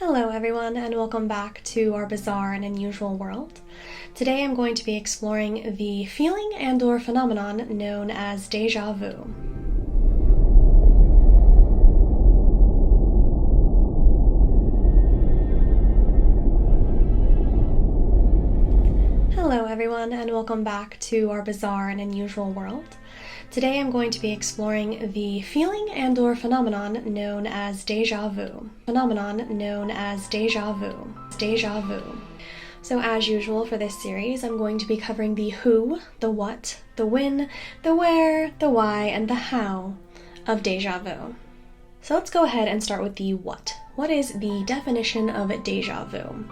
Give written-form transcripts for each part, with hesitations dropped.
Hello everyone, and welcome back to our bizarre and unusual world. Today I'm going to be exploring the feeling and/or phenomenon known as déjà vu. Hello everyone, and welcome back to our bizarre and unusual world. Today I'm going to be exploring the feeling and/or phenomenon known as déjà vu. Déjà vu. So as usual for this series, I'm going to be covering the who, the what, the when, the where, the why, and the how of déjà vu. So let's go ahead and start with the what. What is the definition of déjà vu?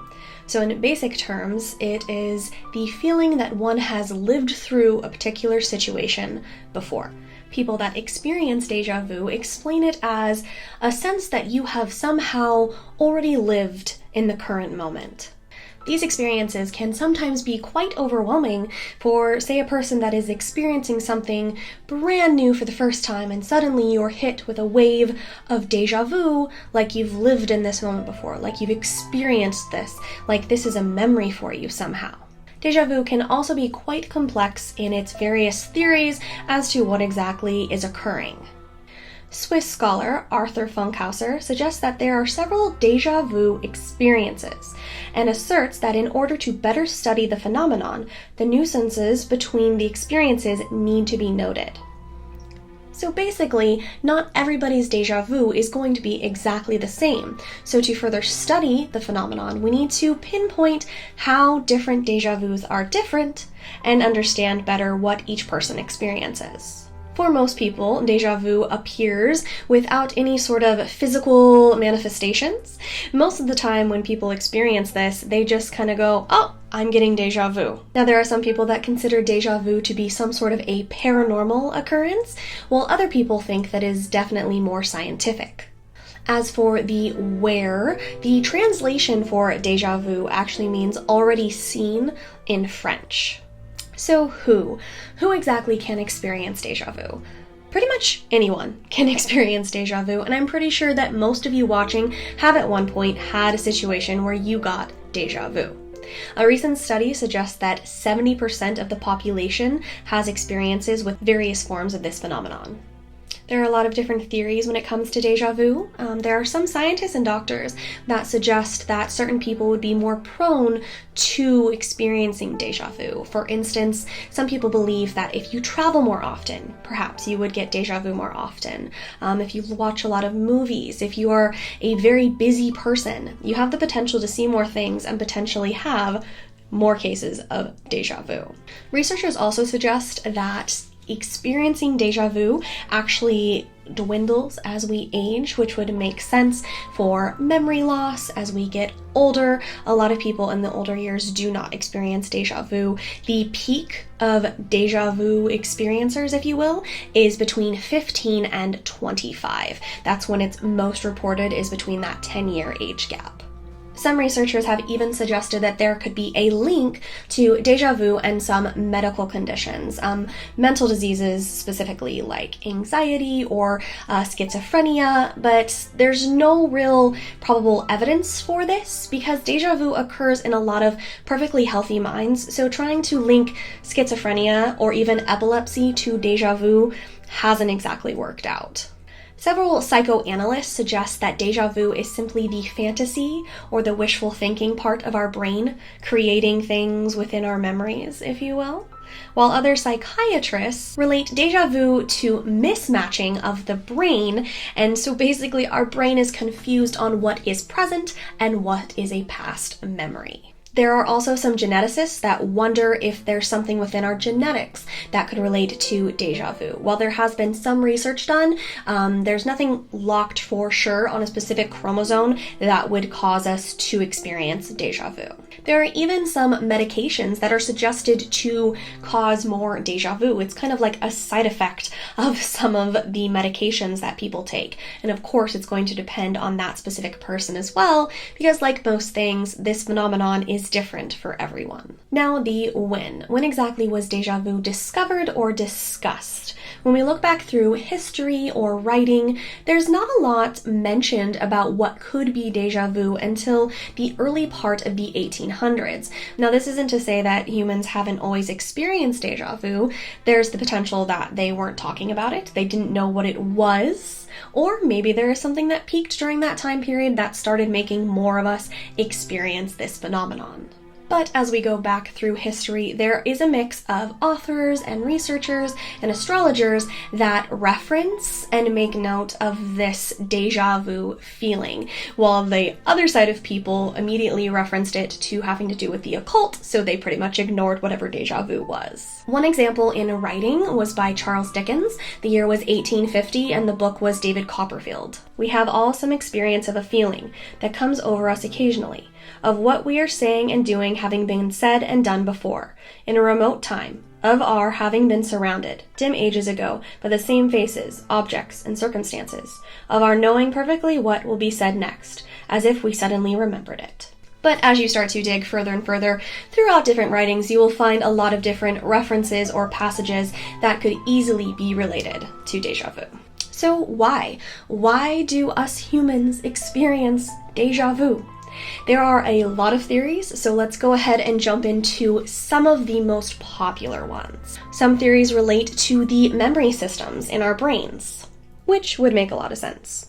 So in basic terms, it is the feeling that one has lived through a particular situation before. People that experience déjà vu explain it as a sense that you have somehow already lived in the current moment. These experiences can sometimes be quite overwhelming for, say, a person that is experiencing something brand new for the first time, and suddenly you're hit with a wave of déjà vu, like you've lived in this moment before, like you've experienced this, like this is a memory for you somehow. Déjà vu can also be quite complex in its various theories as to what exactly is occurring. Swiss scholar Arthur Funkhauser suggests that there are several déjà vu experiences and asserts that in order to better study the phenomenon, the nuances between the experiences need to be noted. So basically, not everybody's déjà vu is going to be exactly the same. So to further study the phenomenon, we need to pinpoint how different déjà vus are different and understand better what each person experiences. For most people, déjà vu appears without any sort of physical manifestations. Most of the time when people experience this, they just kind of go, oh, I'm getting déjà vu. Now, there are some people that consider déjà vu to be some sort of a paranormal occurrence, while other people think that is definitely more scientific. As for the where, the translation for déjà vu actually means already seen in French. So who exactly can experience déjà vu? Pretty much anyone can experience déjà vu, and I'm pretty sure that most of you watching have at one point had a situation where you got déjà vu. A recent study suggests that 70% of the population has experiences with various forms of this phenomenon. There are a lot of different theories when it comes to déjà vu. There are some scientists and doctors that suggest that certain people would be more prone to experiencing déjà vu. For instance, some people believe that if you travel more often, perhaps you would get déjà vu more often. If you watch a lot of movies, if you are a very busy person, you have the potential to see more things and potentially have more cases of déjà vu. Researchers also suggest that experiencing déjà vu actually dwindles as we age, which would make sense for memory loss as we get older. A lot of people in the older years do not experience déjà vu. The peak of déjà vu experiencers, if you will, is between 15 and 25. That's when it's most reported, is between that 10-year age gap. Some researchers have even suggested that there could be a link to déjà vu and some medical conditions, mental diseases specifically like anxiety or schizophrenia, but there's no real probable evidence for this because déjà vu occurs in a lot of perfectly healthy minds, so trying to link schizophrenia or even epilepsy to déjà vu hasn't exactly worked out. Several psychoanalysts suggest that déjà vu is simply the fantasy or the wishful thinking part of our brain, creating things within our memories, if you will. While other psychiatrists relate déjà vu to mismatching of the brain, and so basically our brain is confused on what is present and what is a past memory. There are also some geneticists that wonder if there's something within our genetics that could relate to déjà vu. While there has been some research done, there's nothing locked for sure on a specific chromosome that would cause us to experience déjà vu. There are even some medications that are suggested to cause more déjà vu. It's kind of like a side effect of some of the medications that people take. And of course, it's going to depend on that specific person as well, because like most things, this phenomenon is is different for everyone. Now, the when. When exactly was déjà vu discovered or discussed? When we look back through history or writing, there's not a lot mentioned about what could be déjà vu until the early part of the 1800s. Now, this isn't to say that humans haven't always experienced déjà vu. There's the potential that they weren't talking about it, they didn't know what it was, or maybe there is something that peaked during that time period that started making more of us experience this phenomenon. But as we go back through history, there is a mix of authors and researchers and astrologers that reference and make note of this déjà vu feeling, while the other side of people immediately referenced it to having to do with the occult, so they pretty much ignored whatever déjà vu was. One example in writing was by Charles Dickens. The year was 1850 and the book was David Copperfield. We have all some experience of a feeling that comes over us occasionally, of what we are saying and doing having been said and done before, in a remote time, of our having been surrounded, dim ages ago, by the same faces, objects, and circumstances, of our knowing perfectly what will be said next, as if we suddenly remembered it. But as you start to dig further and further throughout different writings, you will find a lot of different references or passages that could easily be related to déjà vu. So why? Why do us humans experience déjà vu? There are a lot of theories, so let's go ahead and jump into some of the most popular ones. Some theories relate to the memory systems in our brains, which would make a lot of sense.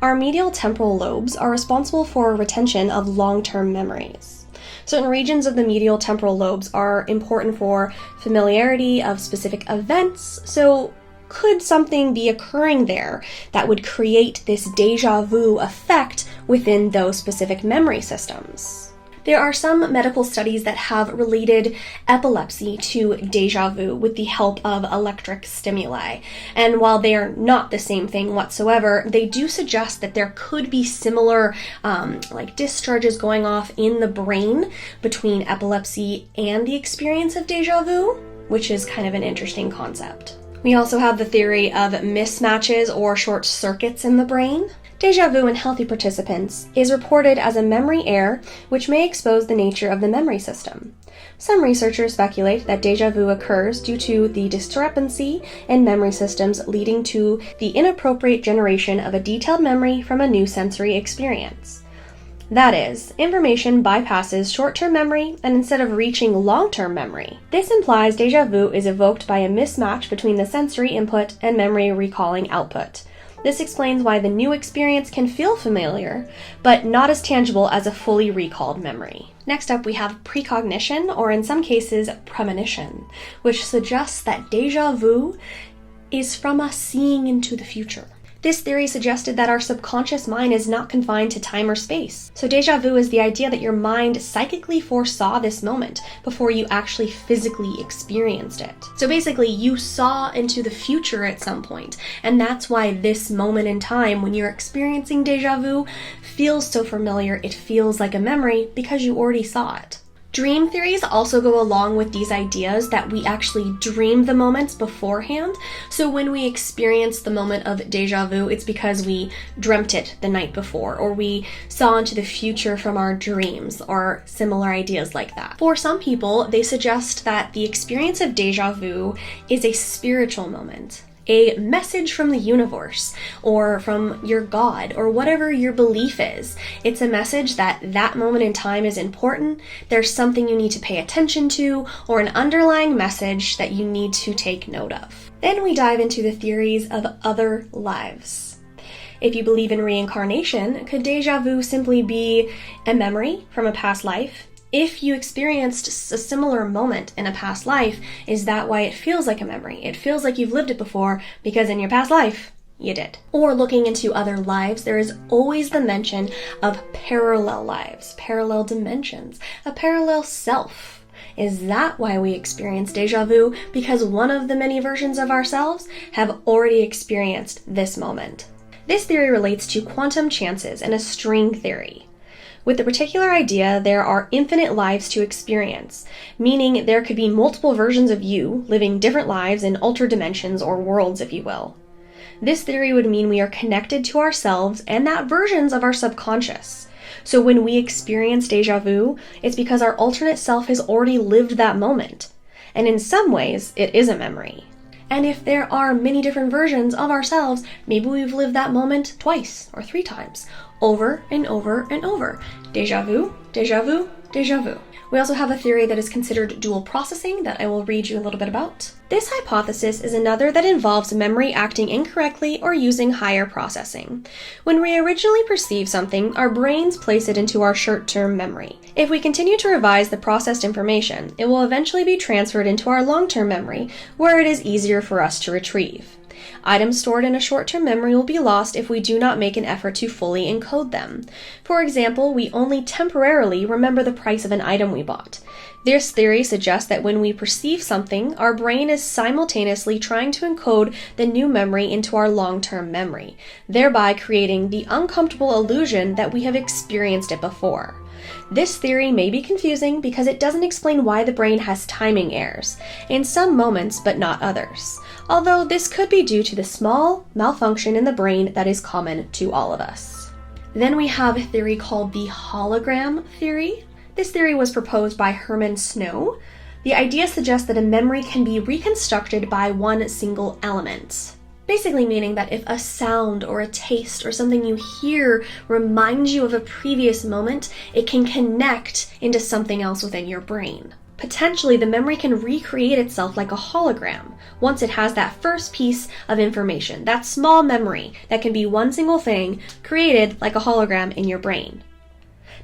Our medial temporal lobes are responsible for retention of long-term memories. Certain regions of the medial temporal lobes are important for familiarity of specific events, so could something be occurring there that would create this déjà vu effect within those specific memory systems? There are some medical studies that have related epilepsy to déjà vu with the help of electric stimuli. And while they are not the same thing whatsoever, they do suggest that there could be similar discharges going off in the brain between epilepsy and the experience of déjà vu, which is kind of an interesting concept. We also have the theory of mismatches or short circuits in the brain. Déjà vu in healthy participants is reported as a memory error which may expose the nature of the memory system. Some researchers speculate that déjà vu occurs due to the discrepancy in memory systems leading to the inappropriate generation of a detailed memory from a new sensory experience. That is, information bypasses short-term memory and instead of reaching long-term memory. This implies déjà vu is evoked by a mismatch between the sensory input and memory recalling output. This explains why the new experience can feel familiar, but not as tangible as a fully recalled memory. Next up, we have precognition, or in some cases, premonition, which suggests that déjà vu is from us seeing into the future. This theory suggested that our subconscious mind is not confined to time or space. So déjà vu is the idea that your mind psychically foresaw this moment before you actually physically experienced it. So basically, you saw into the future at some point, and that's why this moment in time when you're experiencing déjà vu feels so familiar. It feels like a memory because you already saw it. Dream theories also go along with these ideas that we actually dream the moments beforehand. So when we experience the moment of déjà vu, it's because we dreamt it the night before, or we saw into the future from our dreams, or similar ideas like that. For some people, they suggest that the experience of déjà vu is a spiritual moment, a message from the universe or from your God or whatever your belief is. It's a message that that moment in time is important, there's something you need to pay attention to, or an underlying message that you need to take note of. Then we dive into the theories of other lives. If you believe in reincarnation, could déjà vu simply be a memory from a past life? If you experienced a similar moment in a past life, is that why it feels like a memory? It feels like you've lived it before because in your past life, you did. Or looking into other lives, there is always the mention of parallel lives, parallel dimensions, a parallel self. Is that why we experience déjà vu? Because one of the many versions of ourselves have already experienced this moment. This theory relates to quantum chances and a string theory. With the particular idea, there are infinite lives to experience, meaning there could be multiple versions of you living different lives in altered dimensions or worlds, if you will. This theory would mean we are connected to ourselves and that versions of our subconscious. So when we experience déjà vu, it's because our alternate self has already lived that moment. And in some ways, it is a memory. And if there are many different versions of ourselves, maybe we've lived that moment twice or 3 times, over and over and over. Déjà vu, déjà vu, déjà vu. We also have a theory that is considered dual processing that I will read you a little bit about. This hypothesis is another that involves memory acting incorrectly or using higher processing. When we originally perceive something, our brains place it into our short-term memory. If we continue to revise the processed information, it will eventually be transferred into our long-term memory, where it is easier for us to retrieve. Items stored in a short-term memory will be lost if we do not make an effort to fully encode them. For example, we only temporarily remember the price of an item we bought. This theory suggests that when we perceive something, our brain is simultaneously trying to encode the new memory into our long-term memory, thereby creating the uncomfortable illusion that we have experienced it before. This theory may be confusing because it doesn't explain why the brain has timing errors, in some moments but not others, although this could be due to the small malfunction in the brain that is common to all of us. Then we have a theory called the hologram theory. This theory was proposed by Herman Snow. The idea suggests that a memory can be reconstructed by one single element. Basically meaning that if a sound or a taste or something you hear reminds you of a previous moment, it can connect into something else within your brain. Potentially, the memory can recreate itself like a hologram once it has that first piece of information, that small memory that can be one single thing created like a hologram in your brain.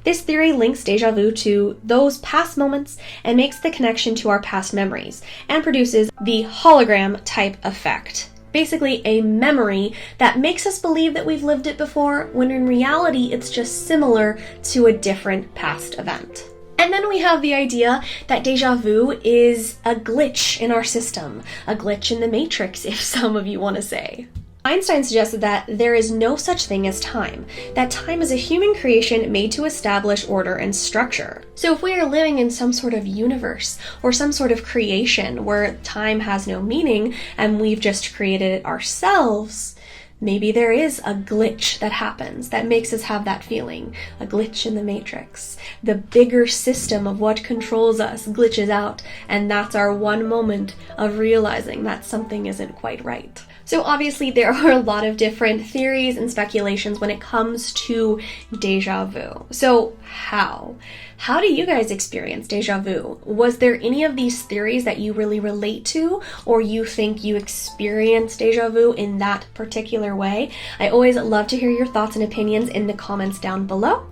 This theory links déjà vu to those past moments and makes the connection to our past memories and produces the hologram type effect. Basically a memory that makes us believe that we've lived it before, when in reality it's just similar to a different past event. And then we have the idea that déjà vu is a glitch in our system, a glitch in the matrix, if some of you want to say. Einstein suggested that there is no such thing as time, that time is a human creation made to establish order and structure. So if we are living in some sort of universe or some sort of creation where time has no meaning and we've just created it ourselves, maybe there is a glitch that happens that makes us have that feeling, a glitch in the matrix. The bigger system of what controls us glitches out, and that's our one moment of realizing that something isn't quite right. So obviously there are a lot of different theories and speculations when it comes to déjà vu. So how? How do you guys experience déjà vu? Was there any of these theories that you really relate to, or you think you experienced déjà vu in that particular way? I always love to hear your thoughts and opinions in the comments down below.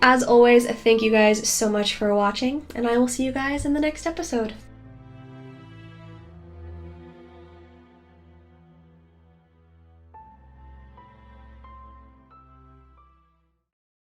As always, thank you guys so much for watching, and I will see you guys in the next episode.